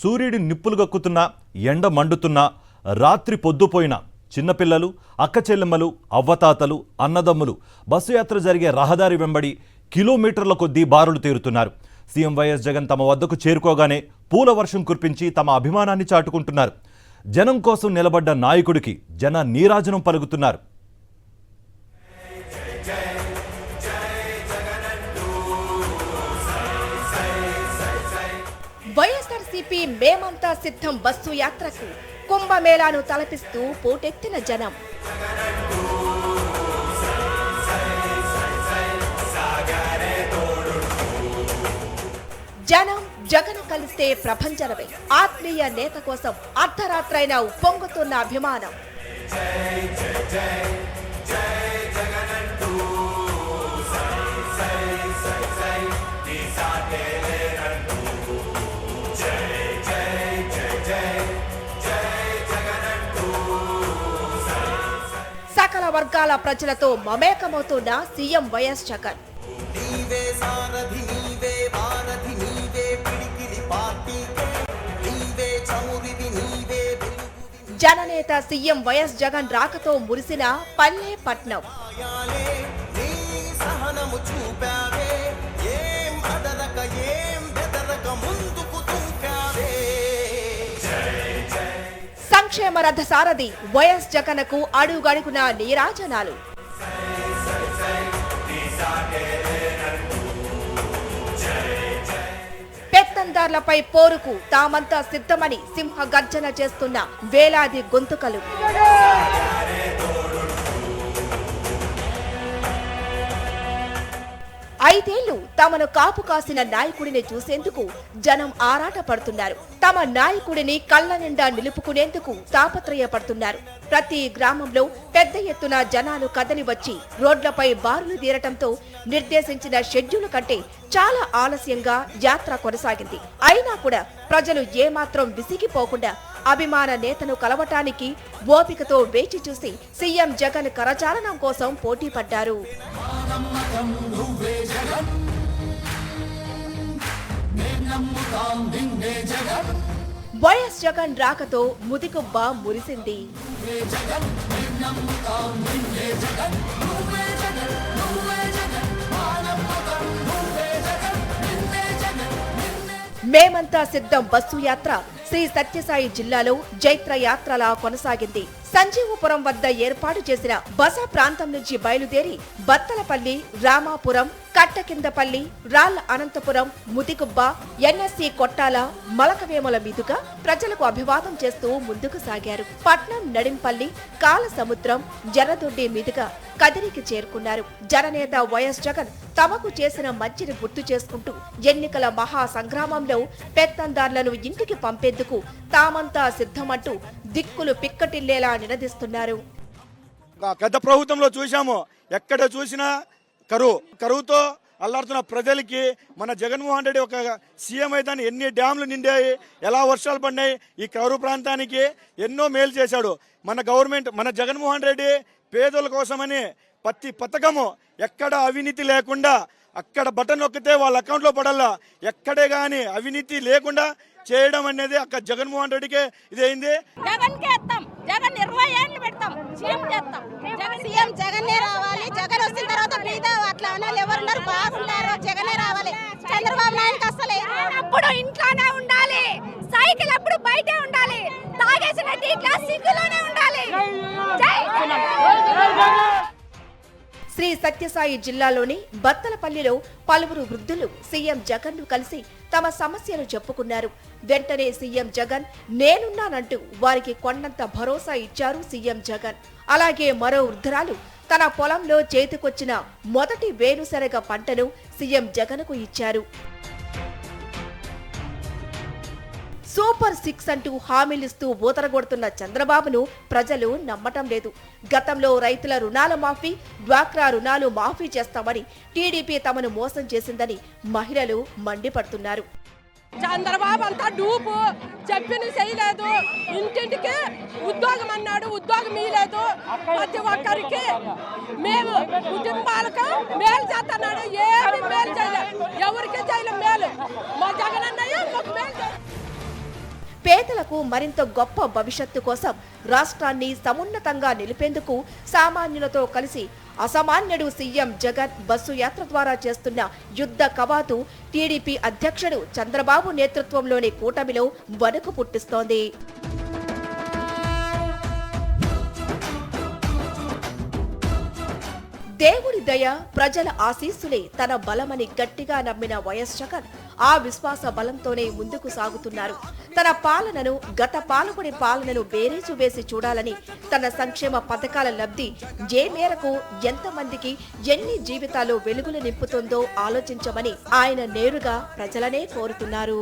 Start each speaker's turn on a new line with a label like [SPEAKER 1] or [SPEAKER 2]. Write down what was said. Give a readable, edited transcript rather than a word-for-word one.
[SPEAKER 1] సూర్యుడి నిప్పులు గక్కుతున్నా, ఎండ మండుతున్నా, రాత్రి పొద్దుపోయినా చిన్నపిల్లలు, అక్క చెల్లెమ్మలు, అవ్వతాతలు, అన్నదమ్ములు బస్సు యాత్ర జరిగే రహదారి వెంబడి కిలోమీటర్ల కొద్దీ బారులు తీరుతున్నారు. సీఎం వైఎస్ జగన్ తమ వద్దకు చేరుకోగానే పూల వర్షం కురిపించి తమ అభిమానాన్ని చాటుకుంటున్నారు. జనం కోసం నిలబడ్డ నాయకుడికి జన నీరాజనం పలుకుతున్నారు.
[SPEAKER 2] వైఎస్ఆర్సీపీ మేమంతా సిద్ధం బస్సు యాత్రకు కుంభమేళాను తలపిస్తూ పోటెత్తిన జనం. జనం జగన్ కలిస్తే ప్రభంజనమే. ఆత్మీయ నేత కోసం అర్ధరాత్రైనా ఉప్పొంగుతున్న అభిమానం. సకల వర్గాల ప్రజలతో మమేకమవుతున్న సీఎం వైఎస్ జగన్. జననేత సీఎం వైఎస్ జగన్ రాకతో మురిసిన పల్లె పట్నం. సంక్షేమ రథ సారథి వైఎస్ జగన్కు అడుగడుగున నీరాజనాలు. పెత్తందార్లపై పోరుకు తామంతా సిద్ధమని సింహ గర్జన చేస్తున్న వేలాది గొంతుకలు. ఐదేళ్లు తమను కాపు కాసిన నాయకుడిని చూసేందుకు జనం ఆరాట పడుతున్నారు. తమ నాయకుడిని కళ్ల నిండా నిలుపుకునేందుకు తాపత్రయపడుతున్నారు. ప్రతి గ్రామంలో పెద్ద ఎత్తున జనాలు కదలి వచ్చి రోడ్లపై బారులు తీరటంతో నిర్దేశించిన షెడ్యూల్ కంటే చాలా ఆలస్యంగా యాత్ర కొనసాగింది. అయినా కూడా ప్రజలు ఏమాత్రం విసిగిపోకుండా అభిమాన నేతను కలవటానికి ఓపికతో వేచి చూసి సీఎం జగన్ కరచాలనం కోసం పోటీ పడ్డారు. వైఎస్ జగన్ రాకతో ముదిగుబ్బ మురిసింది. మేమంతా సిద్ధం బస్సు యాత్ర శ్రీ సత్యసాయి జిల్లాలో జైత్ర యాత్రలా కొనసాగింది. సంజీవపురం వద్ద ఏర్పాటు చేసిన బస ప్రాంతం నుంచి బయలుదేరి బత్తలపల్లి, రామాపురం, కట్టకిందపల్లి, రాళ్ల అనంతపురం, ముదిగుబ్బ, ఎన్ఎస్సి కొట్టాల, మలకవేముల మీదుగా ప్రజలకు అభివాదం చేస్తూ ముందుకు సాగారు. పట్నం, నడింపల్లి, కాలసముద్రం, జరదొడ్డి మీదుగా కదిరికి చేరుకున్నారు. జననేత వైఎస్ జగన్ తమకు చేసిన మంచిని గుర్తు చేసుకుంటూ ఎన్నికల మహా సంగ్రామంలో పెత్తందార్లను ఇంటికి పంపేందుకు తామంతా సిద్ధమంటూ దిక్కులు పిక్కటిల్లేలా నినదిస్తున్నారు.
[SPEAKER 3] గత ప్రభుత్వంలో చూశాము, ఎక్కడ చూసినా కరువుతో అల్లాడుతున్న ప్రజలకి మన జగన్మోహన్ రెడ్డి ఒక సీఎం అయితే ఎన్ని డ్యామ్లు నిండాయి, ఎలా వర్షాలు పడినాయి, ఈ కరువు ప్రాంతానికి ఎన్నో మేలు చేశాడు మన గవర్నమెంట్. మన జగన్మోహన్ రెడ్డి పేదల కోసమని ప్రతి పథకము ఎక్కడ అవినీతి లేకుండా అక్కడ బటన్ నొక్కితే వాళ్ళ అకౌంట్లో పడాలా, ఎక్కడే గాని అవినీతి లేకుండా చేయడం అనేది అక్కడ జగన్మోహన్ రెడ్డికే ఇదైంది.
[SPEAKER 4] జగన్ 20 ఏళ్ళు పెడతాం, సీఎం చేస్తాం. సీఎం జగన్నే రావాలి. జగన్ వచ్చిన తర్వాత మీద అట్లా అనాలి, ఎవరున్నారు బాగున్నారు, జగనే రావాలి. చంద్రబాబు నాయుడు అసలే అప్పుడు ఇంట్లోనే ఉండాలి, సైకిల్ అప్పుడు బయటే ఉండాలి, తాగేసిన టీ గ్లాస్ సిగ్గులోనే ఉండాలి.
[SPEAKER 2] శ్రీ సత్యసాయి జిల్లాలోని బత్తలపల్లిలో పలువురు వృద్ధులు సీఎం జగన్ ను కలిసి తమ సమస్యలు చెప్పుకున్నారు. వెంటనే సీఎం జగన్ నేనున్నానంటూ వారికి కొండంత భరోసా ఇచ్చారు సీఎం జగన్. అలాగే మరో వృద్ధురాలు తన పొలంలో చేతికొచ్చిన మొదటి వేరుశనగ పంటను సీఎం జగన్ కు ఇచ్చారు. సూపర్ 6 అంటూ హామీలిస్తూ ఊతరగొడుతున్న చంద్రబాబును ప్రజలు నమ్మటం లేదు. గతంలో రైతుల రుణాల మాఫీ, డ్వాక్రా రుణాలు మాఫీ చేస్తామని టీడీపీ తమను మోసం చేసిందని మహిళలు మండిపడుతున్నారు.
[SPEAKER 5] చంద్రబాబు అంతా డూపు, చెప్పిన చేయలేదు. ఇంటింటికి ఉద్యోగం అన్నాడు, ఉద్యోగం ఇవ్వలేదు. ప్రతి ఒక్కరికి మేము కుటుంబాలకు మేలు చేస్తున్నాడు, ఏమి మేలు చేయలేదు, ఎవరికి చేయలేదు మేలు. మా జగన్ అన్నయ్య మాకు మేలు.
[SPEAKER 2] పేదలకు మరింత గొప్ప భవిష్యత్తు కోసం రాష్ట్రాన్ని సమున్నతంగా నిలిపేందుకు సామాన్యులతో కలిసి అసామాన్యుడు సీఎం జగన్ బస్సు యాత్ర ద్వారా చేస్తున్న యుద్ధ కవాతు టీడీపీ అధ్యక్షుడు చంద్రబాబు నేతృత్వంలోని కూటమిలో వణుకు పుట్టిస్తోంది. దేవుడి దయ, ప్రజల ఆశీస్సులే తన బలమని గట్టిగా నమ్మిన వైఎస్ జగన్ ఆ విశ్వాస బలంతోనే ముందుకు సాగుతున్నారు. తన పాలనను, గత పాలకుడి పాలనను బేరీజు వేసి చూడాలని, తన సంక్షేమ పథకాల లబ్ధి ఏ మేరకు ఎంతమందికి ఎన్ని జీవితాలు వెలుగులు నింపుతుందో ఆలోచించమని ఆయన నేరుగా ప్రజలనే కోరుతున్నారు.